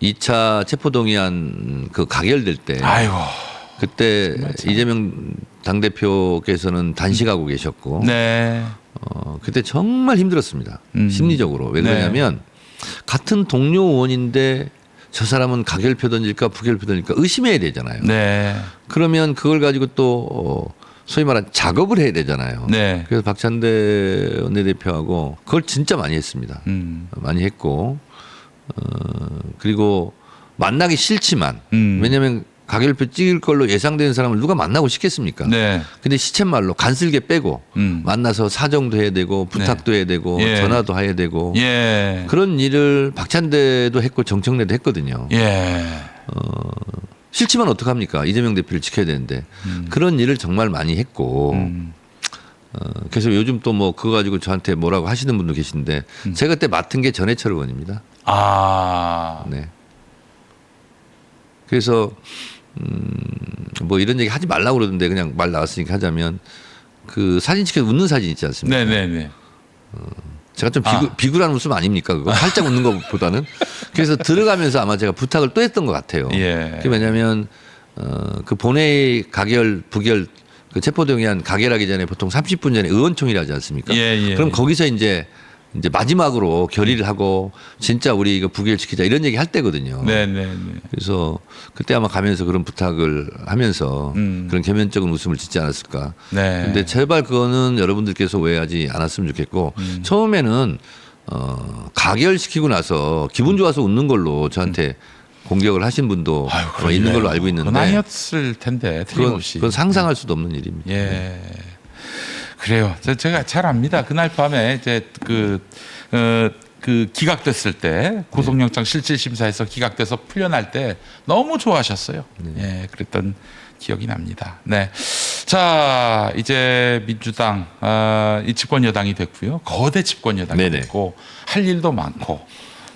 2차 체포동의안 그 가결될 때 아이고. 그때 이재명 당대표께서는 단식하고 계셨고 네. 그때 정말 힘들었습니다. 심리적으로. 왜 그러냐면 같은 동료 의원인데 저 사람은 가결표 던질까 부결표 던질까 의심해야 되잖아요. 네. 그러면 그걸 가지고 또 소위 말하는 작업을 해야 되잖아요. 네. 그래서 박찬대 원내대표하고 그걸 진짜 많이 했습니다. 많이 했고 그리고 만나기 싫지만 왜냐하면 가결표 찍을 걸로 예상되는 사람을 누가 만나고 싶겠습니까? 네. 근데 시쳇말로 간슬게 빼고 만나서 사정도 해야 되고 부탁도 해야 되고 예. 전화도 해야 되고 예. 그런 일을 박찬대도 했고 정청래도 했거든요. 예. 싫지만 어떡합니까? 이재명 대표를 지켜야 되는데 그런 일을 정말 많이 했고 그래서 요즘 또 뭐 그거 가지고 저한테 뭐라고 하시는 분도 계신데 제가 그때 맡은 게 전해철 의원입니다. 아. 네. 그래서 뭐 이런 얘기 하지 말라고 그러던데 그냥 말 나왔으니까 하자면 그 사진 찍혀서 웃는 사진 있지 않습니까? 네네네. 제가 좀 비굴한 웃음 아닙니까? 그거 살짝 웃는 것보다는. 그래서 들어가면서 아마 제가 부탁을 또 했던 것 같아요. 예. 그게 왜냐하면 그 본회의 가결 부결 그 체포동의안 가결하기 전에 보통 30분 전에 의원총회를 하지 않습니까? 예. 그럼 거기서 이제 마지막으로 결의를 하고 진짜 우리 이거 부결시키자 이런 얘기 할 때거든요. 네네네. 그래서 그때 아마 가면서 그런 부탁을 하면서 그런 개면적인 웃음을 짓지 않았을까. 네. 근데 제발 그거는 여러분들께서 오해하지 않았으면 좋겠고 처음에는 가결시키고 나서 기분 좋아서 웃는 걸로 저한테 공격을 하신 분도 있는 걸로 알고 있는데 그건 아니었을 텐데 틀림없이. 그건 상상할 수도 없는 일입니다. 예. 그래요. 제가 잘 압니다. 그날 밤에 이제 그 기각됐을 때 구속영장 실질심사에서 기각돼서 풀려날 때 너무 좋아하셨어요. 예, 그랬던 기억이 납니다. 네. 자, 이제 민주당 이 집권 여당이 됐고요. 거대 집권 여당이 네네. 됐고 할 일도 많고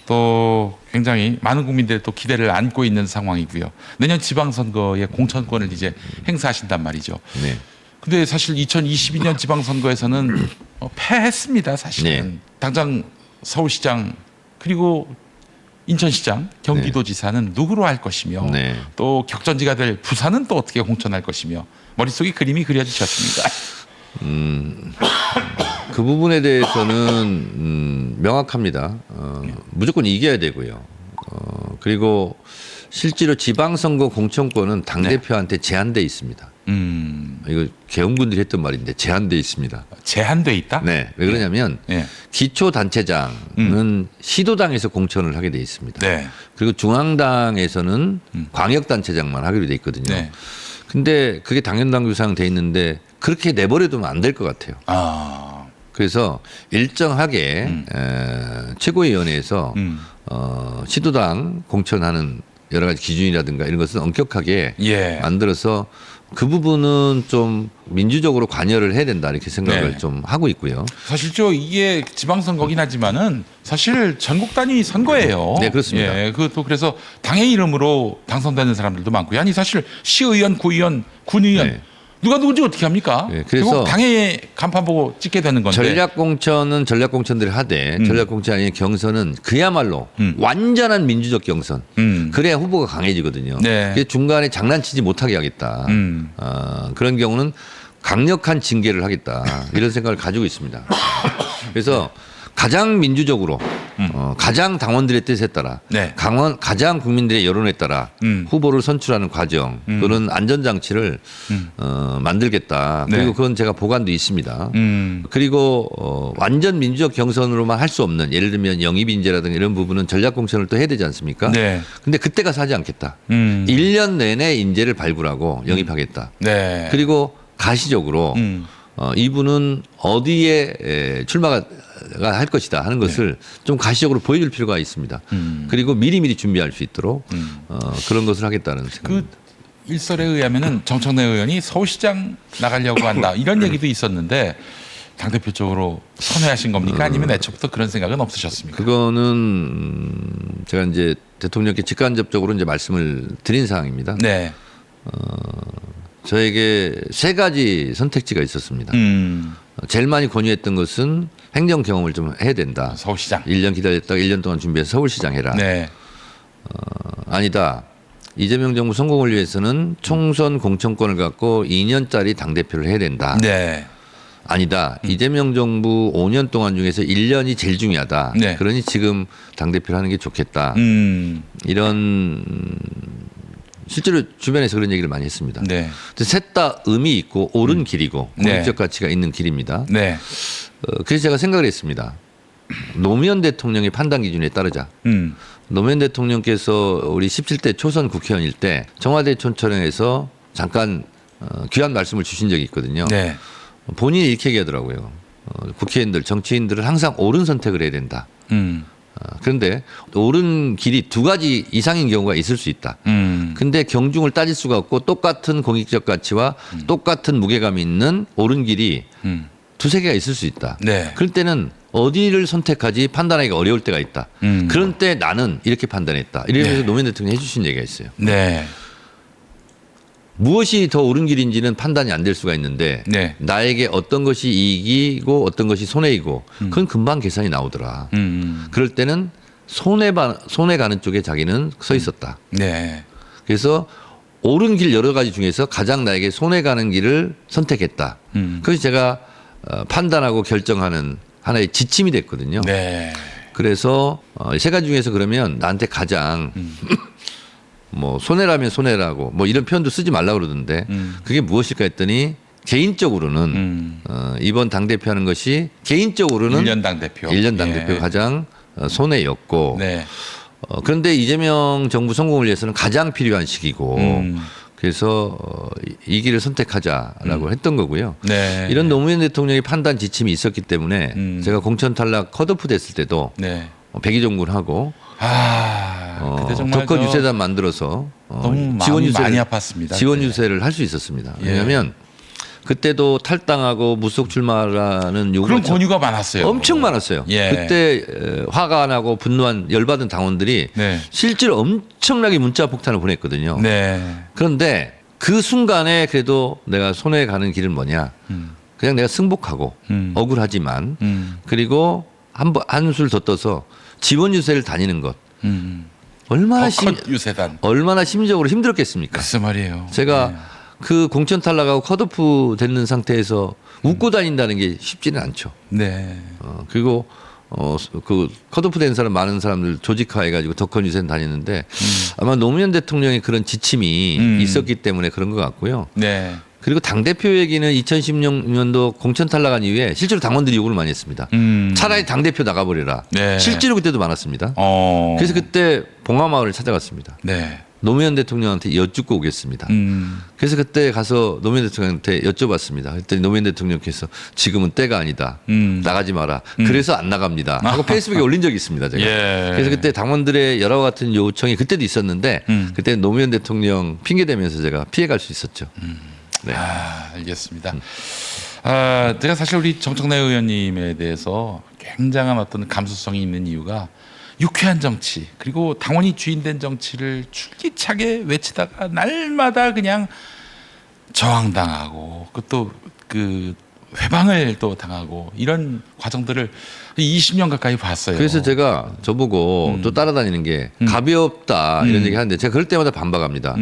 또 굉장히 많은 국민들의 또 기대를 안고 있는 상황이고요. 내년 지방선거의 공천권을 이제 행사하신단 말이죠. 네. 근데 사실 2022년 지방선거에서는 패했습니다. 사실은. 네. 당장 서울시장 그리고 인천시장 경기도지사는 누구로 할 것이며 네. 또 격전지가 될 부산은 또 어떻게 공천할 것이며 머릿속에 그림이 그려지셨습니다. 그 부분에 대해서는 명확합니다. 무조건 이겨야 되고요. 그리고 실제로 지방선거 공천권은 당대표한테 제한돼 있습니다. 이거 개헌군들이 했던 말인데 제한돼 있습니다. 제한돼 있다? 네. 왜 그러냐면 네. 기초단체장은 시도당에서 공천을 하게 돼 있습니다. 네. 그리고 중앙당에서는 광역단체장만 하기로 돼 있거든요. 네. 근데 그게 당연당규상 돼 있는데 그렇게 내버려두면 안 될 것 같아요. 아. 그래서 일정하게 최고위원회에서 시도당 공천하는 여러 가지 기준이라든가 이런 것은 엄격하게 예. 만들어서 그 부분은 좀 민주적으로 관여를 해야 된다 이렇게 생각을 네. 좀 하고 있고요. 사실 이게 지방선거긴 하지만은 사실 전국 단위 선거예요. 네, 그렇습니다. 예, 그것도 그래서 당의 이름으로 당선되는 사람들도 많고요. 아니 사실 시의원, 구의원, 군의원 네. 누가 누군지 어떻게 합니까? 네, 그래서 결국 당의 간판 보고 찍게 되는 건데. 전략공천은 전략공천들이 하되 전략공천 아닌 경선은 그야말로 완전한 민주적 경선. 그래야 후보가 강해지거든요. 네. 그래서 중간에 장난치지 못하게 하겠다. 그런 경우는 강력한 징계를 하겠다. 이런 생각을 가지고 있습니다. 그래서 가장 민주적으로 가장 당원들의 뜻에 따라 네. 가장 국민들의 여론에 따라 후보를 선출하는 과정 또는 안전장치를 만들겠다. 네. 그리고 그건 제가 보관도 있습니다. 그리고 완전 민주적 경선으로만 할 수 없는 예를 들면 영입인재라든가 이런 부분은 전략공천을 또 해야 되지 않습니까? 네. 근데 그때 가서 하지 않겠다. 1년 내내 인재를 발굴하고 영입하겠다. 네. 그리고 가시적으로 이분은 어디에 출마가 할 것이다 하는 것을 좀 가시적으로 보여줄 필요가 있습니다. 그리고 미리미리 준비할 수 있도록 그런 것을 하겠다는 생각입니다. 그 일설에 의하면은 정청래 의원이 서울시장 나가려고 한다 이런 얘기도 있었는데 당대표 쪽으로 선회하신 겁니까? 아니면 애초부터 그런 생각은 없으셨습니까? 그거는 제가 이제 대통령께 직간접적으로 이제 말씀을 드린 사항입니다. 네. 저에게 세 가지 선택지가 있었습니다. 제일 많이 권유했던 것은 행정 경험을 좀 해야 된다. 서울시장. 1년 기다렸다가 1년 동안 준비해서 서울시장 해라. 네. 아니다. 이재명 정부 성공을 위해서는 총선 공천권을 갖고 2년짜리 당대표를 해야 된다. 네. 아니다. 이재명 정부 5년 동안 중에서 1년이 제일 중요하다. 네. 그러니 지금 당대표를 하는 게 좋겠다. 이런 실제로 주변에서 그런 얘기를 많이 했습니다. 네. 셋 다 의미 있고 옳은 길이고 공익적 가치가 있는 길입니다. 네. 그래서 제가 생각을 했습니다. 노무현 대통령의 판단 기준에 따르자. 노무현 대통령께서 우리 17대 초선 국회의원일 때 청와대 촌철영에서 잠깐 귀한 말씀을 주신 적이 있거든요. 네. 본인이 이렇게 얘기하더라고요. 국회의원들, 정치인들은 항상 옳은 선택을 해야 된다. 그런데 옳은 길이 두 가지 이상인 경우가 있을 수 있다. 근데 경중을 따질 수가 없고 똑같은 공익적 가치와 똑같은 무게감이 있는 옳은 길이 두세 개가 있을 수 있다. 네. 그럴 때는 어디를 선택하지 판단하기가 어려울 때가 있다. 그런 때 나는 이렇게 판단했다. 이러면서 네. 노무현 대통령이 해주신 얘기가 있어요. 네. 무엇이 더 옳은 길인지는 판단이 안 될 수가 있는데 네. 나에게 어떤 것이 이익이고 어떤 것이 손해이고 그건 금방 계산이 나오더라. 그럴 때는 손해 가는 쪽에 자기는 서 있었다. 네. 그래서 옳은 길 여러 가지 중에서 가장 나에게 손해 가는 길을 선택했다. 그것이 제가 판단하고 결정하는 하나의 지침이 됐거든요. 네. 그래서 세 가지 중에서 그러면 나한테 가장 뭐 손해라면 손해라고 뭐 이런 표현도 쓰지 말라 그러던데 그게 무엇일까 했더니 개인적으로는 이번 당대표 하는 것이 개인적으로는 1년 당대표. 1년 당대표가 가장 손해였고 네. 그런데 이재명 정부 성공을 위해서는 가장 필요한 시기고 그래서 이 길을 선택하자라고 했던 거고요. 네. 이런 노무현 대통령의 판단 지침이 있었기 때문에 제가 공천 탈락 컷오프 됐을 때도 네. 백의종군하고 그때 정말 덕헌 유세단 만들어서 너무 지원 마음이 유세를 많이 아팠습니다. 지원 네. 유세를 할 수 있었습니다. 예. 왜냐하면 그때도 탈당하고 무속 출마라는 요구가 그런 권유가 많았어요. 엄청 많았어요. 예. 그때 화가 나고 분노한 열받은 당원들이 네. 실제로 엄청나게 문자 폭탄을 보냈거든요. 네. 그런데 그 순간에 그래도 내가 손해 가는 길은 뭐냐? 그냥 내가 승복하고 억울하지만 그리고 한술 더 떠서 지원 유세를 다니는 것. 컷 유세단. 얼마나 심리적으로 힘들었겠습니까? 글쎄 말이에요. 제가 네. 그 공천 탈락하고 컷오프 되는 상태에서 웃고 다닌다는 게 쉽지는 않죠. 네. 그리고 그 컷오프 된 사람 많은 사람들 조직화해가지고 덕헌 유세는 다녔는데 아마 노무현 대통령의 그런 지침이 있었기 때문에 그런 것 같고요. 네. 그리고 당대표 얘기는 2016년도 공천 탈락한 이후에 실제로 당원들이 요구를 많이 했습니다. 차라리 당대표 나가버려라. 네. 실제로 그때도 많았습니다. 그래서 그때 봉화마을을 찾아갔습니다. 네. 노무현 대통령한테 여쭙고 오겠습니다. 그래서 그때 가서 노무현 대통령한테 여쭤봤습니다. 그랬더니 노무현 대통령께서 지금은 때가 아니다. 나가지 마라. 그래서 안 나갑니다. 하고 페이스북에 올린 적이 있습니다. 제가. 예. 그래서 그때 당원들의 여러 같은 요청이 그때도 있었는데 그때 노무현 대통령 핑계대면서 제가 피해갈 수 있었죠. 네. 알겠습니다. 제가 사실 우리 정청래 의원님에 대해서 굉장한 어떤 감수성이 있는 이유가 유쾌한 정치 그리고 당원이 주인된 정치를 줄기차게 외치다가 날마다 그냥 저항당하고 그것도 그 회방을 또 당하고 이런 과정들을 20년 가까이 봤어요. 그래서 제가 저보고 또 따라다니는 게 가볍다 이런 얘기 하는데 제가 그럴 때마다 반박합니다.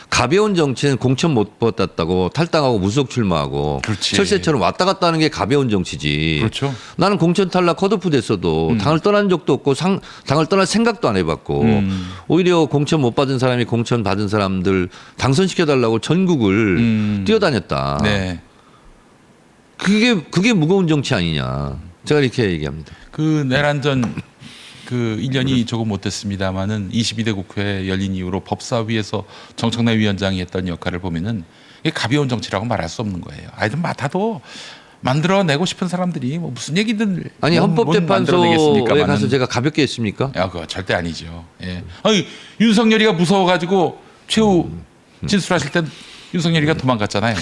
가벼운 정치는 공천 못 받았다고 탈당하고 무속 출마하고 그렇지. 철새처럼 왔다 갔다 하는 게 가벼운 정치지. 그렇죠. 나는 공천 탈락 컷오프 됐어도 당을 떠난 적도 없고 당을 떠날 생각도 안 해봤고 오히려 공천 못 받은 사람이 공천 받은 사람들 당선시켜달라고 전국을 뛰어다녔다. 네. 그게 무거운 정치 아니냐. 제가 이렇게 얘기합니다. 그 내란전 그 1년이 조금 못됐습니다만은 22대 국회 열린 이후로 법사위에서 정청래 위원장이 했던 역할을 보면은 이게 가벼운 정치라고 말할 수 없는 거예요. 아이들 맡아도 만들어내고 싶은 사람들이 뭐 무슨 얘기든 아니 헌법재판소에 만들어내겠습니까마는. 가서 제가 가볍게 했습니까? 야, 그거 절대 아니죠. 예. 아니 윤석열이가 무서워가지고 최후 진술하실 땐 윤석열이가 도망갔잖아요.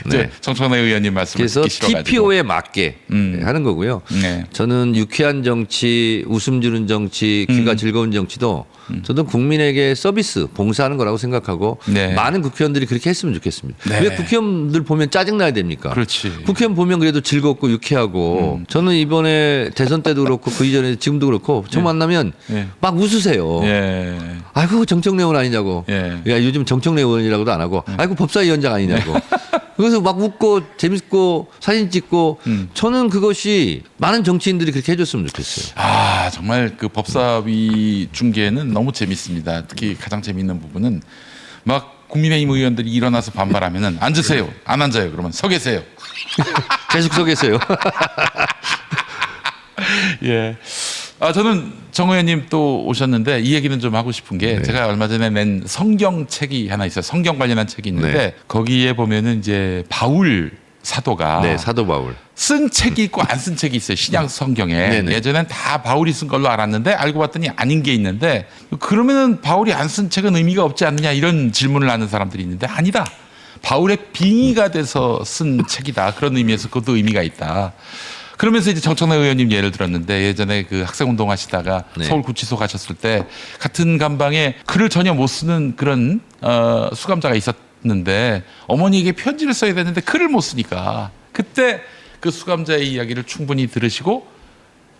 네. 정청래 의원님 말씀을 그래서 듣기 싫어가지고. TPO에 맞게 하는 거고요. 네. 저는 유쾌한 정치, 웃음 주는 정치, 귀가 즐거운 정치도 저도 국민에게 서비스, 봉사하는 거라고 생각하고 네. 많은 국회의원들이 그렇게 했으면 좋겠습니다. 네. 왜 국회의원들 보면 짜증나야 됩니까? 그렇지. 국회의원 보면 그래도 즐겁고 유쾌하고 저는 이번에 대선 때도 그렇고 그 이전에 지금도 그렇고 저 만나면 예. 막 웃으세요. 예. 아이고 정청래 의원 아니냐고. 예. 야 요즘 정청래 의원이라고도 안 하고 아이고 법사위원장 아니냐고. 그래서 막 웃고 재밌고 사진 찍고 저는 그것이 많은 정치인들이 그렇게 해줬으면 좋겠어요. 아 정말 그 법사위 중계는 너무 재밌습니다. 특히 가장 재밌는 부분은 막 국민의힘 의원들이 일어나서 반발하면은 앉으세요. 안 앉아요. 그러면 서 계세요. 계속 서 계세요. 예. 아 저는 정 의원님 또 오셨는데 이 얘기는 좀 하고 싶은 게 네. 제가 얼마 전에 낸 성경 책이 하나 있어요. 성경 관련한 책이 있는데 네. 거기에 보면은 이제 바울 사도가 네, 사도 바울. 쓴 책이 있고 안 쓴 책이 있어요. 신약 성경에. 네네. 예전엔 다 바울이 쓴 걸로 알았는데 알고 봤더니 아닌 게 있는데 그러면은 바울이 안 쓴 책은 의미가 없지 않느냐 이런 질문을 하는 사람들이 있는데 아니다. 바울의 빙의가 돼서 쓴 책이다. 그런 의미에서 그것도 의미가 있다. 그러면서 이제 정청래 의원님 예를 들었는데 예전에 그 학생운동 하시다가 네. 서울구치소 가셨을 때 같은 감방에 글을 전혀 못 쓰는 그런 수감자가 있었는데 어머니에게 편지를 써야 되는데 글을 못 쓰니까 그때 그 수감자의 이야기를 충분히 들으시고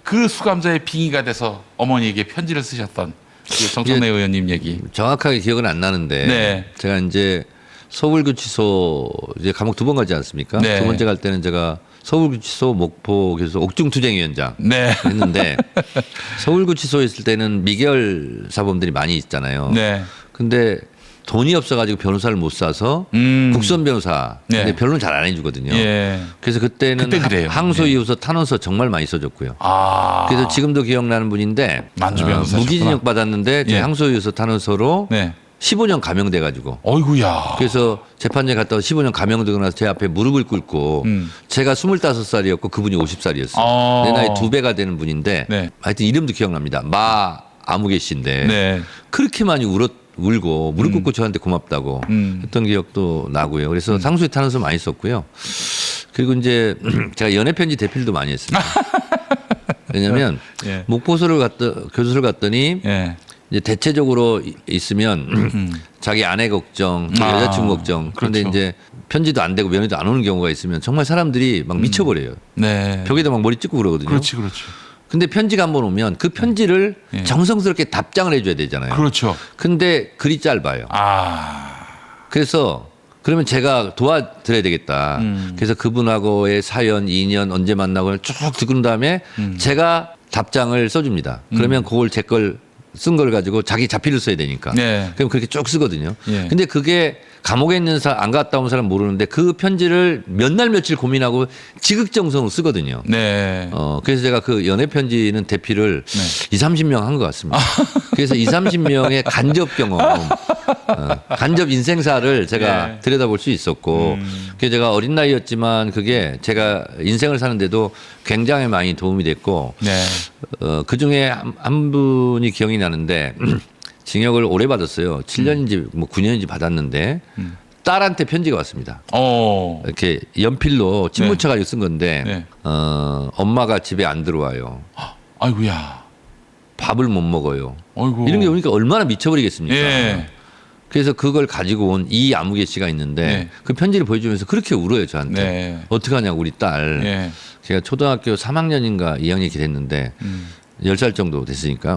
그 수감자의 빙의가 돼서 어머니에게 편지를 쓰셨던 그 정청래 의원님 얘기. 정확하게 기억은 안 나는데 네. 제가 이제 서울구치소 이제 감옥 2번 가지 않습니까? 네. 2번째 갈 때는 제가 서울구치소 목포교수 옥중투쟁위원장 네. 했는데 서울구치소에 있을 때는 미결 사범들이 많이 있잖아요. 네. 근데 돈이 없어가지고 변호사를 못 사서 국선 변호사 네. 근데 변론 잘 안 해주거든요. 예. 그래서 그때는 그때 그래요. 항소 네. 이호서 탄원서 정말 많이 써줬고요. 아. 그래서 지금도 기억나는 분인데 만주 변호사셨구나. 무기징역 받았는데 제 예. 항소 이호서 탄원서로 네. 15년 감형돼가지고 어이구야. 그래서 재판장에 갔다 와 15년 감형되고 나서 제 앞에 무릎을 꿇고 제가 25살이었고 그분이 50살이었어요. 내 나이 2배가 되는 분인데 네. 하여튼 이름도 기억납니다. 마 아무개 씨인데 네. 그렇게 많이 울고 무릎 꿇고 저한테 고맙다고 했던 기억도 나고요. 그래서 상소에 탄원서 많이 썼고요. 그리고 이제 제가 연애편지 대필도 많이 했습니다. 왜냐하면 예. 목포소를 교수를 갔더니 예. 이제 대체적으로 있으면 자기 아내 걱정, 또 여자친구 걱정. 그런데 그렇죠. 이제 편지도 안 되고 면회도 안 오는 경우가 있으면 정말 사람들이 막 미쳐버려요. 네. 벽에다 막 머리 찍고 그러거든요. 그렇지, 그렇지. 근데 편지가 한 번 오면 그 편지를 예. 정성스럽게 답장을 해줘야 되잖아요. 그렇죠. 근데 글이 짧아요. 아. 그래서 그러면 제가 도와드려야 되겠다. 그래서 그분하고의 사연, 인연 언제 만나고 쭉 듣은 다음에 제가 답장을 써줍니다. 그러면 그걸 제 걸 쓴 걸 가지고 자기 자필을 써야 되니까. 네. 그럼 그렇게 쭉 쓰거든요. 예. 근데 그게 감옥에 있는 사람, 안 갔다 온 사람 모르는데 그 편지를 몇 날 며칠 고민하고 지극정성으로 쓰거든요. 네. 그래서 제가 그 연애 편지는 대필을 네. 2, 30명 한 것 같습니다. 그래서 2, 30명의 간접 경험, 간접 인생사를 제가 네. 들여다볼 수 있었고, 그게 제가 어린 나이였지만 그게 제가 인생을 사는데도 굉장히 많이 도움이 됐고, 네. 그 중에 한 분이 기억이 나는데 징역을 오래 받았어요. 7년인지 뭐 9년인지 받았는데 딸한테 편지가 왔습니다. 이렇게 연필로 침 네. 묻혀가지고 쓴 건데 네. 엄마가 집에 안 들어와요. 아이고야. 밥을 못 먹어요. 아이고. 이런 게 오니까 얼마나 미쳐버리겠습니까? 예. 그래서 그걸 가지고 온 이 아무개 씨가 있는데 네. 그 편지를 보여주면서 그렇게 울어요 저한테. 네. 어떻게 하냐고 우리 딸. 예. 제가 초등학교 3학년인가 2학년 이렇게 됐는데 10살 정도 됐으니까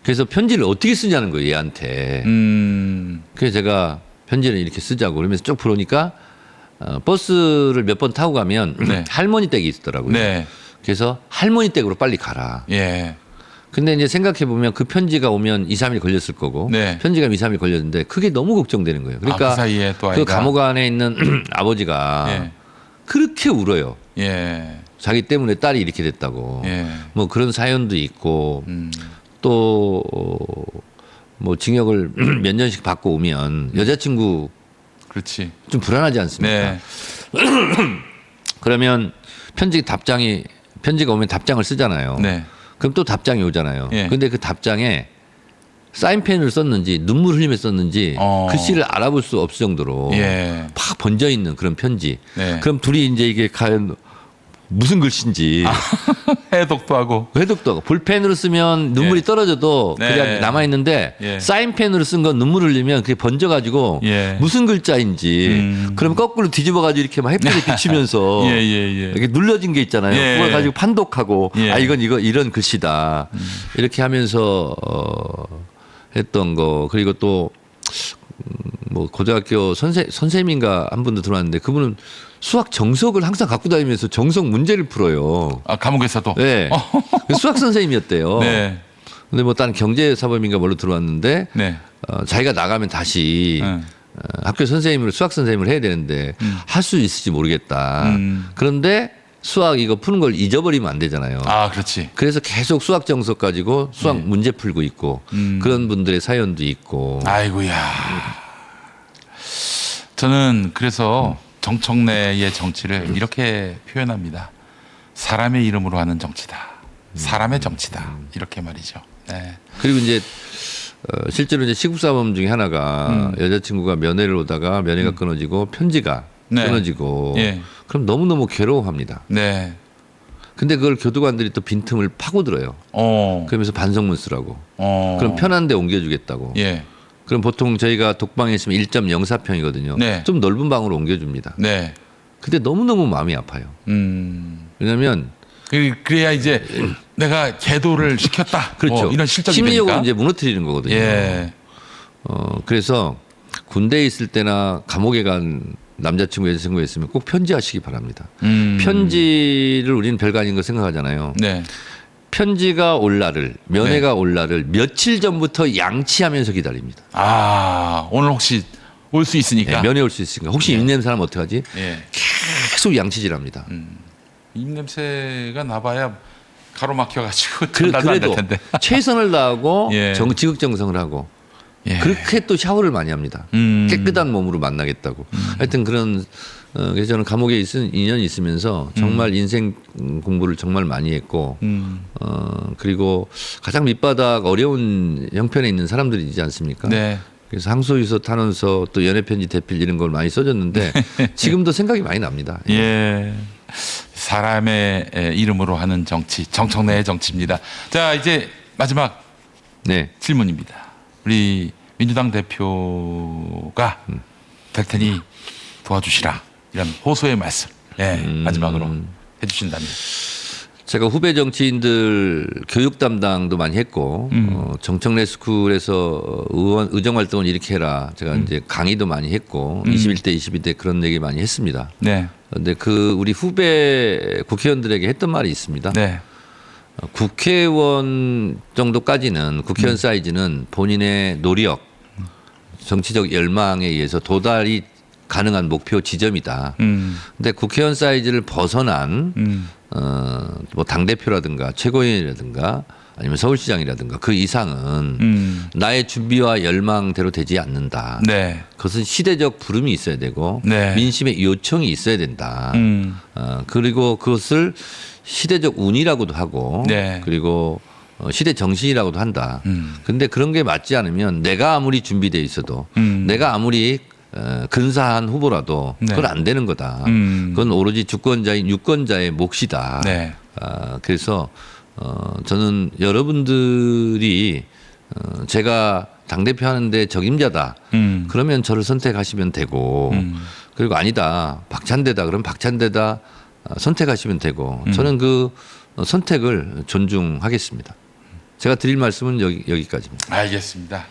그래서 편지를 어떻게 쓰냐는 거예요 얘한테. 그래서 제가 편지를 이렇게 쓰자고 그러면서 쭉 풀어오니까 버스를 몇 번 타고 가면 네. 할머니 댁이 있더라고요. 네. 그래서 할머니 댁으로 빨리 가라. 예. 근데 이제 생각해 보면 그 편지가 오면 2, 3일 걸렸을 거고 네. 편지가 2, 3일 걸렸는데 그게 너무 걱정되는 거예요. 그러니까 그 사이에 또 그 아이가. 감옥 안에 있는 아버지가 예. 그렇게 울어요. 예. 자기 때문에 딸이 이렇게 됐다고. 예. 뭐 그런 사연도 있고 또 뭐 징역을 몇 년씩 받고 오면 여자친구 그렇지. 좀 불안하지 않습니까? 네. 그러면 편지가 오면 답장을 쓰잖아요. 네. 그럼 또 답장이 오잖아요. 예. 근데 그 답장에 사인펜을 썼는지 눈물 흘리며 썼는지 글씨를 알아볼 수 없을 정도로 예. 막 번져 있는 그런 편지. 네. 그럼 둘이 이제 이게 과연 무슨 글씨인지 해독도 하고. 해독도 하고 볼펜으로 쓰면 눈물이 예. 떨어져도 네. 그냥 남아 있는데 예. 사인펜으로 쓴 건 눈물 흘리면 그게 번져가지고 예. 무슨 글자인지 그럼 거꾸로 뒤집어가지고 이렇게 막 햇빛에 비추면서 예, 예, 예. 이렇게 눌러진 게 있잖아요. 예. 그걸 가지고 판독하고 예. 아 이건 이런 글씨다 이렇게 하면서 했던 거 그리고 또 뭐 고등학교 선생님인가 한 분도 들어왔는데 그분은 수학 정석을 항상 갖고 다니면서 정석 문제를 풀어요. 아, 감옥에서도. 네. 수학 선생님이었대요. 네. 근데 뭐 다른 경제사범인가 뭘로 들어왔는데 네. 자기가 나가면 다시 학교 선생님으로 수학 선생님을 해야 되는데 할 수 있을지 모르겠다. 그런데 수학 이거 푸는 걸 잊어버리면 안 되잖아요. 아, 그렇지. 그래서 계속 수학 정석 가지고 수학 네. 문제 풀고 있고 그런 분들의 사연도 있고. 아이고야. 저는 그래서 정청래의 정치를 이렇게 표현합니다. 사람의 이름으로 하는 정치다. 사람의 정치다. 이렇게 말이죠. 네. 그리고 이제 실제로 이제 시국사범 중에 하나가 여자친구가 면회를 오다가 면회가 끊어지고 편지가 네. 끊어지고 예. 그럼 너무너무 괴로워합니다. 네. 근데 그걸 교도관들이 또 빈틈을 파고들어요. 그러면서 반성문 쓰라고. 그럼 편한 데 옮겨주겠다고. 예. 그럼 보통 저희가 독방에 있으면 1.04평이거든요. 네. 좀 넓은 방으로 옮겨줍니다. 네. 근데 너무너무 마음이 아파요. 왜냐하면 그래야 이제 내가 계도를 시켰다. 그렇죠. 이런 실적이 심리적으로 되니까. 이제 무너뜨리는 거거든요. 예. 그래서 군대에 있을 때나 감옥에 간 남자친구 여자친구가 있으면 꼭 편지하시기 바랍니다. 편지를 우리는 별거 아닌 거 생각하잖아요. 네. 편지가 올 날을 면회가 올 날을 며칠 전부터 양치하면서 기다립니다. 아, 오늘 혹시 올 수 있으니까. 네, 면회 올 수 있으니까 혹시 입냄새 사람 어떡하지? 예. 계속 양치질합니다. 입냄새가 나봐야 가로막혀가지고 전달도 안 될 그래도 텐데. 최선을 다하고 예. 지극정성을 하고 예. 그렇게 또 샤워를 많이 합니다. 깨끗한 몸으로 만나겠다고. 하여튼 그런 그래서 저는 감옥에 있은 2년 있으면서 정말 인생 공부를 정말 많이 했고 그리고 가장 밑바닥 어려운 형편에 있는 사람들이지 않습니까? 네. 그래서 항소유서 탄원서 또 연애편지 대필 이런 걸 많이 써줬는데 지금도 생각이 많이 납니다. 예. 사람의 이름으로 하는 정치, 정청래의 정치입니다. 자, 이제 마지막 네. 질문입니다. 우리 민주당 대표가 될 테니 도와주시라. 이런 호소의 말씀. 예, 마지막으로 해주신다면. 제가 후배 정치인들 교육 담당도 많이 했고 정청래 스쿨에서 의정 활동을 이렇게 해라. 제가 이제 강의도 많이 했고 21대 22대 그런 얘기 많이 했습니다. 네. 그런데 그 우리 후배 국회의원들에게 했던 말이 있습니다. 네. 국회의원 정도까지는 국회의원 사이즈는 본인의 노력, 정치적 열망에 의해서 도달이 가능한 목표 지점이다. 근데 국회의원 사이즈를 벗어난 뭐 당대표라든가 최고위원이라든가 아니면 서울시장이라든가 그 이상은 나의 준비와 열망대로 되지 않는다. 네. 그것은 시대적 부름이 있어야 되고 네. 민심의 요청이 있어야 된다. 그리고 그것을 시대적 운이라고도 하고 네. 그리고 시대 정신이라고도 한다. 근데 그런 게 맞지 않으면 내가 아무리 준비돼 있어도 내가 아무리 근사한 후보라도 네. 그건 안 되는 거다. 그건 오로지 주권자인 유권자의 몫이다. 네. 그래서 저는 여러분들이 제가 당대표 하는데 적임자다. 그러면 저를 선택하시면 되고 그리고 아니다. 박찬대다. 그럼 박찬대다 선택하시면 되고 저는 그 선택을 존중하겠습니다. 제가 드릴 말씀은 여기까지입니다. 알겠습니다.